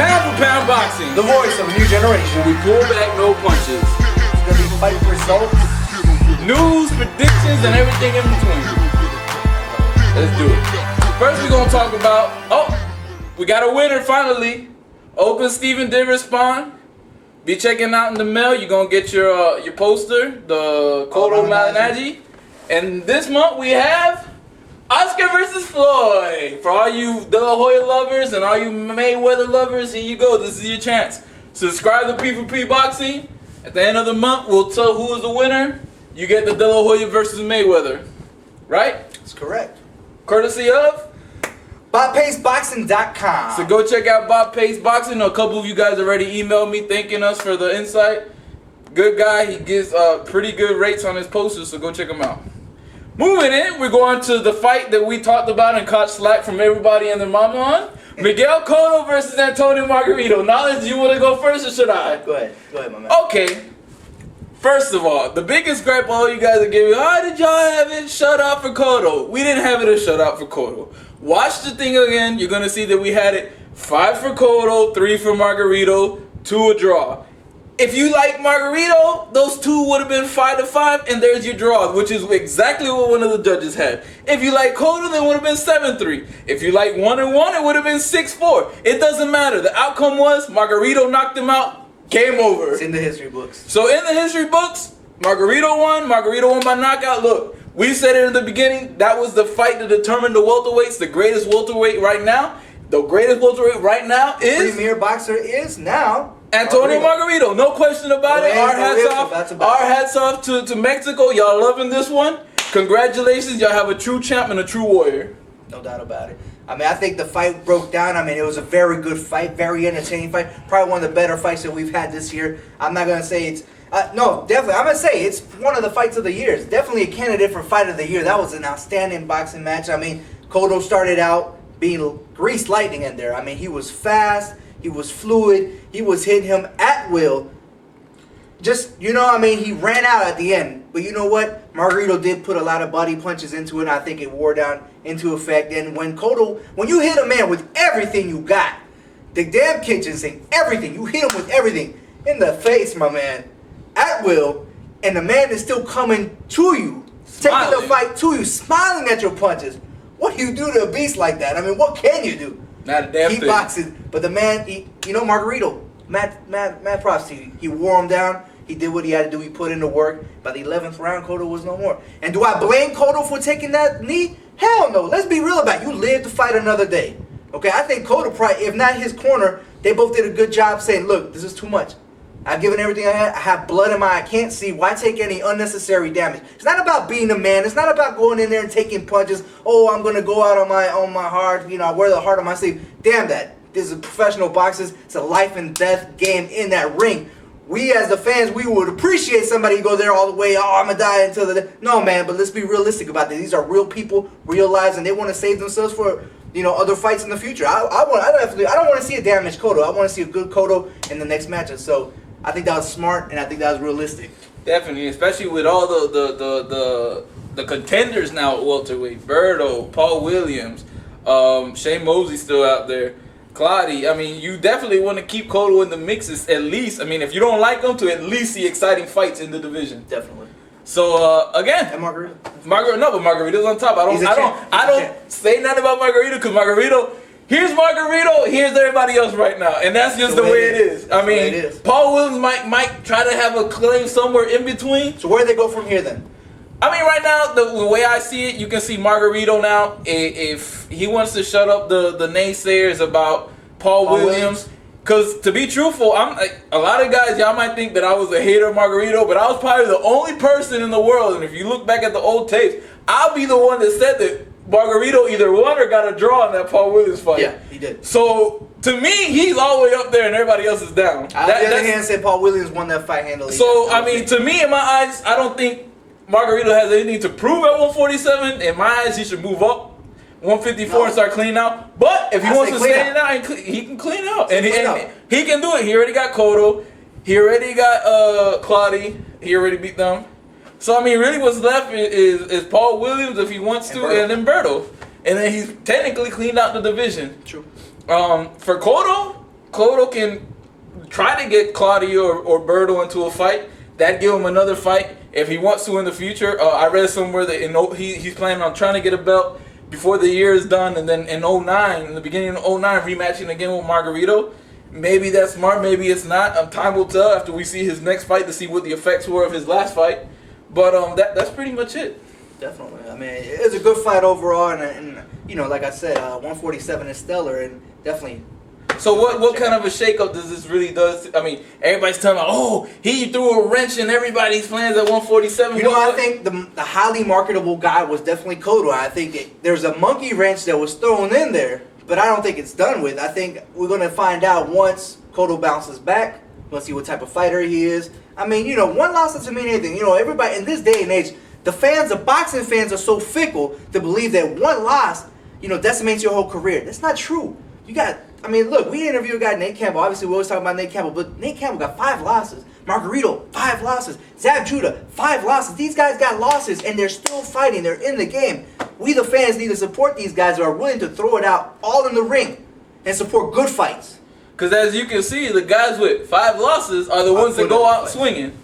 Pound for pound boxing. The voice of a new generation. We pull back, no punches. It's gonna be fight results. News, predictions, and everything in between. Let's do it. First, we're gonna talk about. We got a winner finally. Oakland Steven did respond. Be checking out in the mail. You're gonna get your poster, the Cotto Malignaggi. And this month we have Oscar versus Floyd. For all you De La Hoya lovers and all you Mayweather lovers, here you go. This is your chance. Subscribe to P4P Boxing. At the end of the month, we'll tell who is the winner. You get the De La Hoya versus Mayweather. Right? That's correct. Courtesy of BobPaceBoxing.com. So go check out Bob Pace Boxing. A couple of you guys already emailed me thanking us for the insight. Good guy. He gives pretty good rates on his posters, so go check him out. Moving in, we're going to the fight that we talked about and caught slack from everybody and their mama on. Miguel Cotto versus Antonio Margarito. Knowledge, you want to go first or should I? Go ahead, my man. Okay. First of all, the biggest gripe all you guys are giving, how did y'all have it shut out for Cotto? We didn't have it a shut out for Cotto. Watch the thing again. You're going to see that we had it 5 for Cotto, 3 for Margarito, 2 a draw. If you like Margarito, those 2 would have been 5-5, and there's your draw, which is exactly what one of the judges had. If you like Cotto, then it would have been 7-3. If you like 1-1, it would have been 6-4. It doesn't matter. The outcome was Margarito knocked him out. Game over. It's in the history books. So in the history books, Margarito won. Margarito won by knockout. Look, we said it in the beginning. That was the fight to determine the welterweights. The greatest welterweight right now. The greatest welterweight right now is premier boxer is now Antonio Margarito. No question about it. Our hats off to Mexico. Y'all loving this one. Congratulations. Y'all have a true champ and a true warrior. No doubt about it. I mean, I think the fight broke down. I mean, it was a very good fight, very entertaining fight. Probably one of the better fights that we've had this year. I'm not going to say it's... no, definitely. I'm going to say it's one of the fights of the year. It's definitely a candidate for fight of the year. That was an outstanding boxing match. I mean, Cotto started out being greased lightning in there. I mean, he was fast. He was fluid. He was hitting him at will. Just, I mean, he ran out at the end. But you know what? Margarito did put a lot of body punches into it, and I think it wore down into effect. And when you hit a man with everything you got, the damn kitchen sink, everything, you hit him with everything in the face, my man, at will, and the man is still coming to you, taking the fight to you, smiling at your punches. What do you do to a beast like that? I mean, what can you do? Not a damn thing. He boxes, but the man, Margarito, mad props to you. He wore him down. He did what he had to do. He put in the work. By the 11th round, Cotto was no more. And do I blame Cotto for taking that knee? Hell no. Let's be real about it. You live to fight another day. Okay, I think Cotto probably, if not his corner, they both did a good job saying, look, this is too much. I've given everything I had. I have blood in my eye. I can't see. Why take any unnecessary damage? It's not about being a man. It's not about going in there and taking punches. Oh, I'm going to go out on my heart. I wear the heart on my sleeve. Damn that. This is professional boxers. It's a life and death game in that ring. We as the fans, we would appreciate somebody to go there all the way. Oh, I'm going to die until the... No, man, but let's be realistic about this. These are real people, real lives, and they want to save themselves for, other fights in the future. I don't want to see a damaged Cotto. I want to see a good Cotto in the next match. And so I think that was smart, and I think that was realistic. Definitely, especially with all the contenders now at welterweight. Berto, Paul Williams, Shane Mosley still out there. Clottey, I mean, you definitely want to keep Cotto in the mixes at least. I mean, if you don't like him, to at least see exciting fights in the division. Definitely. So again, and Margarito. No, but Margarito's on top. I don't say nothing about Margarito because Margarito. Here's Margarito. Here's everybody else right now, and that's just the way it is. I mean, Paul Williams might try to have a claim somewhere in between. So where do they go from here then? I mean, right now, the way I see it, you can see Margarito now. If he wants to shut up the naysayers about Paul Williams. Because to be truthful, a lot of guys, y'all might think that I was a hater of Margarito, but I was probably the only person in the world, and if you look back at the old tapes, I'll be the one that said that Margarito either won or got a draw in that Paul Williams fight. Yeah, he did. So, to me, he's all the way up there and everybody else is down. On the other hand, said Paul Williams won that fight handily. So, I mean, to me, in my eyes, I don't think Margarito has anything to prove at 147. In my eyes, he should move up 154 and start cleaning out. But if he wants to stay in out, he can clean out. And he can do it. He already got Cotto. He already got Clottey. He already beat them. So, I mean, really what's left is Paul Williams if he wants to, and then Berto. And then he's technically cleaned out the division. True. For Cotto, Cotto can try to get Clottey or Berto into a fight. That'd give him another fight if he wants to in the future. I read somewhere that he's planning on trying to get a belt before the year is done, and then in the beginning of 09, rematching again with Margarito. Maybe that's smart, maybe it's not. Time will tell after we see his next fight to see what the effects were of his last fight. But that's pretty much it. Definitely. I mean, it's a good fight overall, and you know, like I said, 147 is stellar, and definitely. So what kind of a shakeup does this really do? I mean, everybody's telling me, oh, he threw a wrench in everybody's plans at 147. You know, I think the highly marketable guy was definitely Cotto. I think there's a monkey wrench that was thrown in there, but I don't think it's done with. I think we're going to find out once Cotto bounces back. We'll see what type of fighter he is. I mean, you know, one loss doesn't mean anything. You know, everybody in this day and age, the boxing fans are so fickle to believe that one loss, you know, decimates your whole career. That's not true. I mean, look, we interviewed a guy, Nate Campbell. Obviously, we always talk about Nate Campbell, but Nate Campbell got 5 losses. Margarito, 5 losses. Zab Judah, 5 losses. These guys got losses, and they're still fighting. They're in the game. We, the fans, need to support these guys who are willing to throw it out all in the ring and support good fights. Because as you can see, the guys with 5 losses are the ones that go out swinging.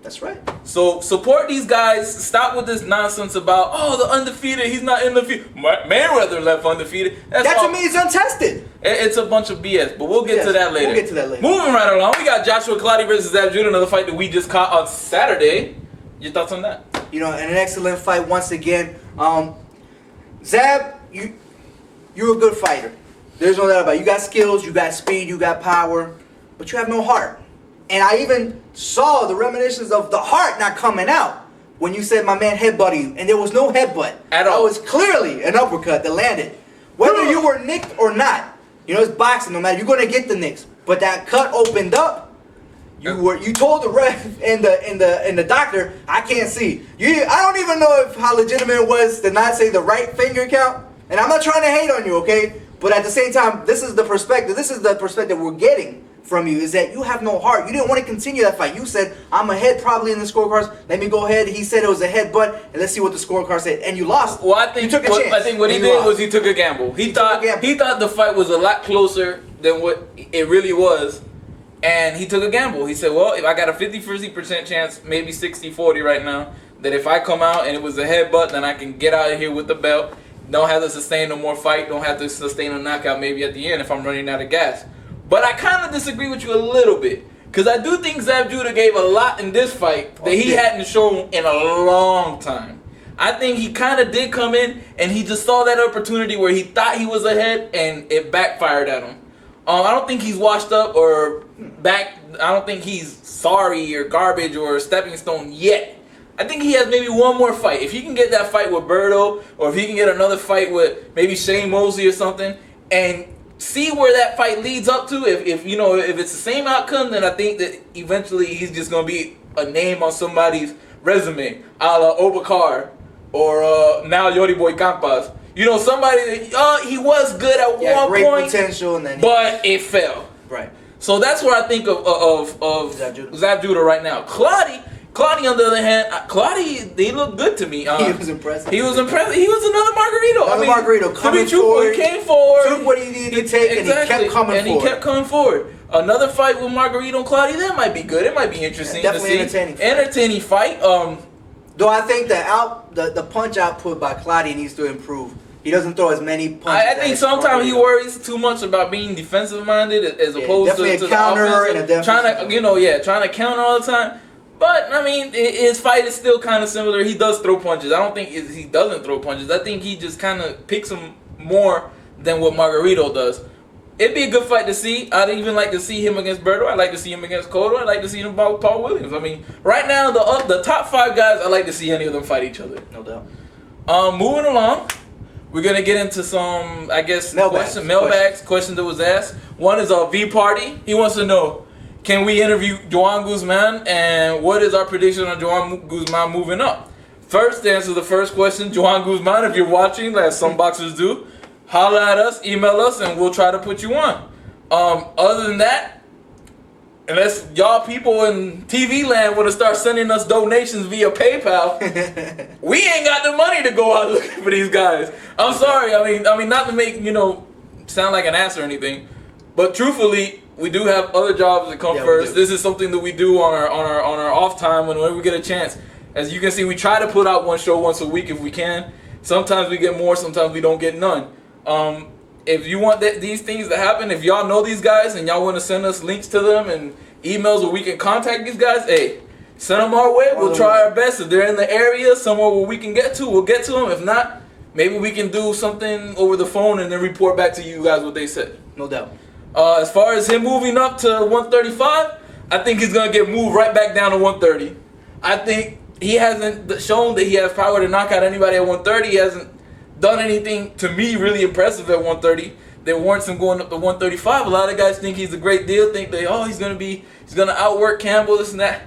That's right. So support these guys. Stop with this nonsense about, oh, the undefeated. He's not undefeated. Mayweather left undefeated. That to me is untested. It's a bunch of BS, but we'll get to that later. We'll get to that later. Moving right along, we got Joshua Clottey versus Zab Judah, another fight that we just caught on Saturday. Your thoughts on that? You know, and an excellent fight once again. Zab, you're a good fighter. There's no doubt about it. You got skills, you got speed, you got power, but you have no heart. And I even saw the reminiscence of the heart not coming out when you said my man headbutted you, and there was no headbutt at all. It was clearly an uppercut that landed. Whether you were nicked or not, you know, it's boxing. No matter, you're gonna get the nicks. But that cut opened up. You told the ref and the doctor, I can't see. I don't even know how legitimate it was to not say the right finger count. And I'm not trying to hate on you, okay? But at the same time, this is the perspective. This is the perspective we're getting from you, is that you have no heart. You didn't want to continue that fight. You said, I'm ahead probably in the scorecards. Let me go ahead. He said it was a headbutt, and let's see what the scorecard said. And you lost. Well, I think you took a chance. I think what he did was he took a gamble. He thought the fight was a lot closer than what it really was, and he took a gamble. He said, well, if I got a 50% chance, maybe 60-40 right now, that if I come out and it was a headbutt, then I can get out of here with the belt. Don't have to sustain no more fight. Don't have to sustain a knockout maybe at the end if I'm running out of gas. But I kind of disagree with you a little bit. Because I do think Zab Judah gave a lot in this fight that he hadn't shown in a long time. I think he kind of did come in and he just saw that opportunity where he thought he was ahead and it backfired at him. I don't think he's washed up or back. I don't think he's sorry or garbage or a stepping stone yet. I think he has maybe one more fight. If he can get that fight with Berto, or if he can get another fight with maybe Shane Mosley or something, and see where that fight leads up to. If you know, if it's the same outcome, then I think that eventually he's just gonna be a name on somebody's resume, a la Obakar or now Yori Boy Campas. You know, somebody that he was good at one great point, potential, and then but it fell. Right. So that's where I think of Zab Judah right now. Clottey, on the other hand, Clottey, he looked good to me. He was impressive. He was impressive. He was another Margarito. Margarito coming forward. He came forward. Took what he needed to take, and he kept coming forward. He kept coming forward. Another fight with Margarito and Clottey, that might be good. It might be interesting to see. Entertaining fight. Though I think the punch output by Clottey needs to improve. He doesn't throw as many punches. I think sometimes he worries too much about being defensive minded as opposed to the counter and trying to counter all the time. But, I mean, his fight is still kind of similar. He does throw punches. I don't think he doesn't throw punches. I think he just kind of picks them more than what Margarito does. It'd be a good fight to see. I'd even like to see him against Berto. I'd like to see him against Cotto. I'd like to see him about Paul Williams. I mean, right now, the top 5 guys, I'd like to see any of them fight each other. No doubt. Moving along, we're going to get into some, I guess, questions that was asked. One is V Party. He wants to know, can we interview Joan Guzman, and what is our prediction on Joan Guzman moving up? First, to answer the first question, Joan Guzman, if you're watching, as some boxers do, holla at us, email us, and we'll try to put you on. Other than that, unless y'all people in TV land want to start sending us donations via PayPal, we ain't got the money to go out looking for these guys. I'm sorry. I mean, not to make sound like an ass or anything. But truthfully, we do have other jobs that come first. This is something that we do on our off time whenever we get a chance. As you can see, we try to put out one show once a week if we can. Sometimes we get more, sometimes we don't get none. If you want these things to happen, if y'all know these guys and y'all want to send us links to them and emails where we can contact these guys, hey, send them our way. We'll try our best. If they're in the area somewhere where we can get to, we'll get to them. If not, maybe we can do something over the phone and then report back to you guys what they said. No doubt. As far as him moving up to 135, I think he's going to get moved right back down to 130. I think he hasn't shown that he has power to knock out anybody at 130. He hasn't done anything, to me, really impressive at 130. There warrants him going up to 135. A lot of guys think he's a great deal, think that, he's going to outwork Campbell, this and that.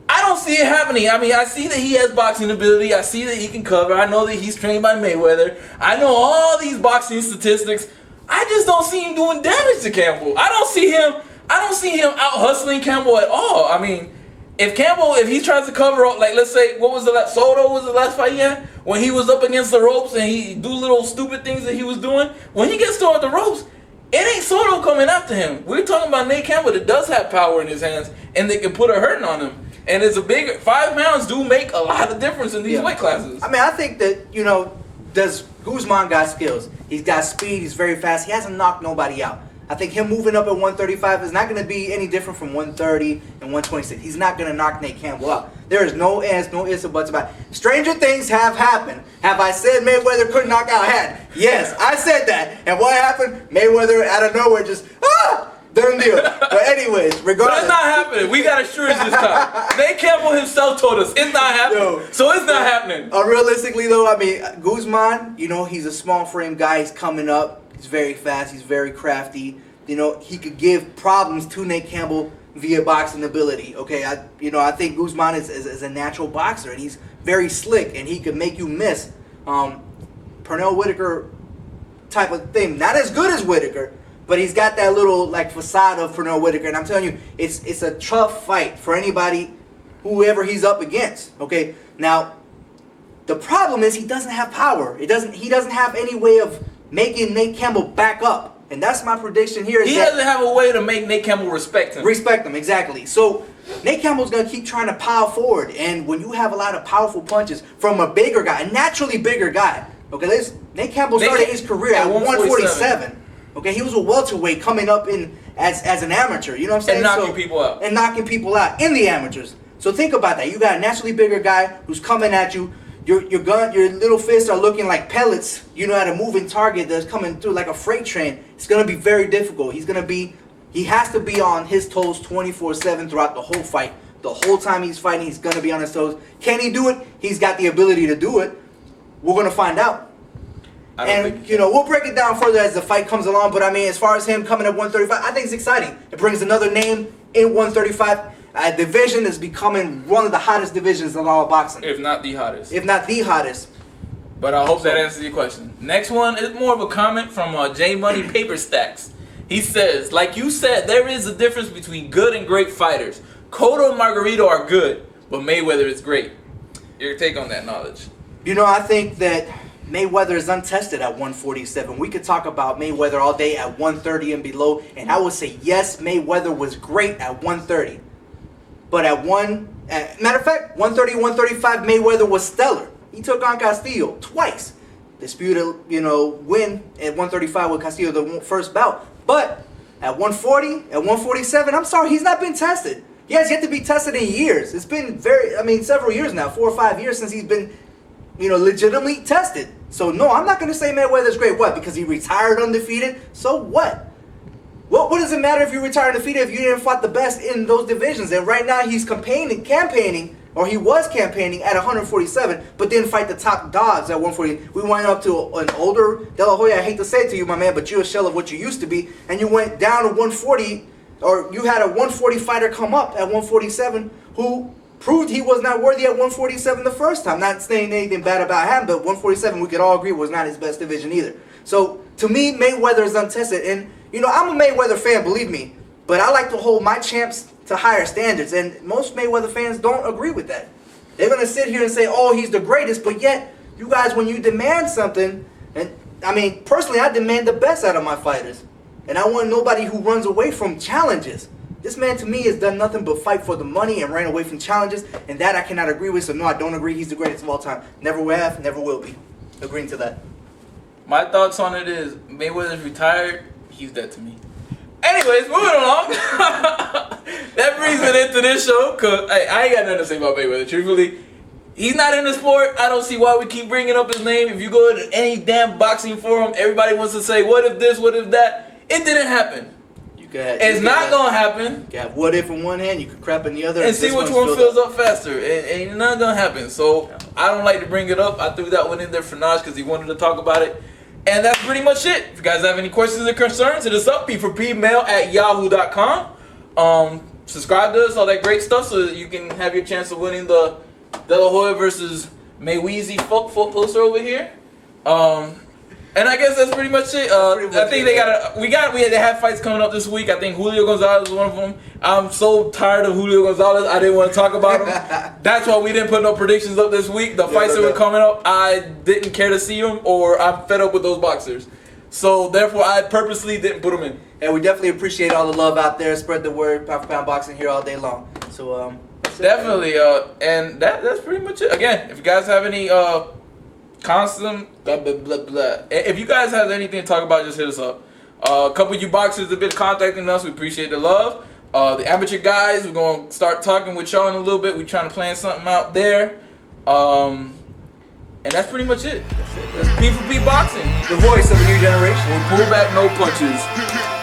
I don't see it happening. I mean, I see that he has boxing ability. I see that he can cover. I know that he's trained by Mayweather. I know all these boxing statistics. I just don't see him doing damage to Campbell. I don't see him out hustling Campbell at all. I mean, if he tries to cover up, like, let's say, Soto was the last fight he had? When he was up against the ropes and he do little stupid things that he was doing, when he gets toward the ropes, it ain't Soto coming after him. We're talking about Nate Campbell that does have power in his hands and they can put a hurting on him. And it's 5 pounds do make a lot of difference in these weight classes. I mean, I think that, does Guzman got skills. He's got speed. He's very fast. He hasn't knocked nobody out. I think him moving up at 135 is not going to be any different from 130 and 126. He's not going to knock Nate Campbell out. There is no ifs or buts about it. Stranger things have happened. Have I said Mayweather couldn't knock out Hatton? Yes, I said that. And what happened? Mayweather out of nowhere just, done deal. But anyways, regardless. But it's not happening. We got assurance this time. Nate Campbell himself told us it's not happening. So it's not happening. Realistically, though, I mean, Guzman, he's a small frame guy. He's coming up. He's very fast. He's very crafty. He could give problems to Nate Campbell via boxing ability. Okay, I think Guzman is a natural boxer, and he's very slick, and he can make you miss. Pernell Whitaker type of thing. Not as good as Whitaker, but he's got that little facade of Pernell Whitaker, and I'm telling you, it's a tough fight for anybody, whoever he's up against. Okay, now the problem is he doesn't have power. He doesn't have any way of making Nate Campbell back up, and that's my prediction here. He doesn't have a way to make Nate Campbell respect him. Respect him, exactly. So Nate Campbell's gonna keep trying to power forward, and when you have a lot of powerful punches from a bigger guy, a naturally bigger guy. Okay, Nate Campbell started his career at 147. Okay, he was a welterweight coming up in as an amateur. You know what I'm saying? And knocking people out. And knocking people out in the amateurs. So think about that. You got a naturally bigger guy who's coming at you. Your little fists are looking like pellets. At a moving target that's coming through like a freight train. It's gonna be very difficult. He has to be on his toes 24/7 throughout the whole fight. The whole time he's fighting, he's gonna be on his toes. Can he do it? He's got the ability to do it. We're gonna find out. And we'll break it down further as the fight comes along. But I mean, as far as him coming at 135, I think it's exciting. It brings another name in 135. Division is becoming one of the hottest divisions in all of boxing. If not the hottest. If not the hottest. But I hope that answers your question. Next one is more of a comment from J Money Paper Stacks. He says, like you said, there is a difference between good and great fighters. Cotto and Margarito are good, but Mayweather is great. Your take on that knowledge? I think that Mayweather is untested at 147. We could talk about Mayweather all day at 130 and below, and I would say yes, Mayweather was great at 130. But matter of fact, 130, 135, Mayweather was stellar. He took on Castillo twice. Disputed, win at 135 with Castillo the first bout. But at 140, at 147, I'm sorry, he's not been tested. He has yet to be tested in years. It's been several years now, 4 or 5 years since he's been, legitimately tested. So no, I'm not going to say Mayweather's great. What? Because he retired undefeated? So what? What does it matter if you retire undefeated if you didn't fight the best in those divisions? And right now he's campaigning, or he was campaigning at 147, but didn't fight the top dogs at 140. We went up to an older De La Hoya. I hate to say it to you, my man, but you're a shell of what you used to be. And you went down to 140, or you had a 140 fighter come up at 147 who proved he was not worthy at 147 the first time. Not saying anything bad about him, but 147 we could all agree was not his best division either. So to me, Mayweather is untested. And I'm a Mayweather fan, believe me, but I like to hold my champs to higher standards, and most Mayweather fans don't agree with that. They're going to sit here and say, oh, he's the greatest, but yet, you guys, when you demand something, and I mean, personally, I demand the best out of my fighters. And I want nobody who runs away from challenges. This man to me has done nothing but fight for the money and ran away from challenges, and that I cannot agree with. So no, I don't agree he's the greatest of all time. Never will have, never will be. Agreeing to that. My thoughts on it is Mayweather's retired. He's dead to me. Anyways, moving along. That brings it into this show, cause I ain't got nothing to say about Mayweather. Truthfully, he's not in the sport. I don't see why we keep bringing up his name. If you go to any damn boxing forum, everybody wants to say, "What if this? What if that?" It didn't happen. It's not gonna happen. You have what if in one hand, you can crap in the other, and see which one fills up faster. It ain't not gonna happen. So I don't like to bring it up. I threw that one in there for Naj because he wanted to talk about it. And that's pretty much it. If you guys have any questions or concerns, hit us up, P4P mail@yahoo.com. Subscribe to us, all that great stuff, so that you can have your chance of winning the De La Hoya versus Mayweezy folk poster over here. And I guess that's pretty much it. I think they have fights coming up this week. I think Julio Gonzalez is one of them. I'm so tired of Julio Gonzalez. I didn't want to talk about him. That's why we didn't put no predictions up this week. The fights that were coming up, I didn't care to see them, or I'm fed up with those boxers. So therefore, I purposely didn't put them in. And we definitely appreciate all the love out there. Spread the word. Pound for pound boxing here all day long. So definitely. And that's pretty much it. Again, if you guys have any constant blah blah blah blah. If you guys have anything to talk about, just hit us up. A couple of you boxers have been contacting us. We appreciate the love. The amateur guys, we're gonna start talking with y'all in a little bit. We're trying to plan something out there. And that's pretty much it. That's P4P Boxing, the voice of a new generation. We'll pull back no punches.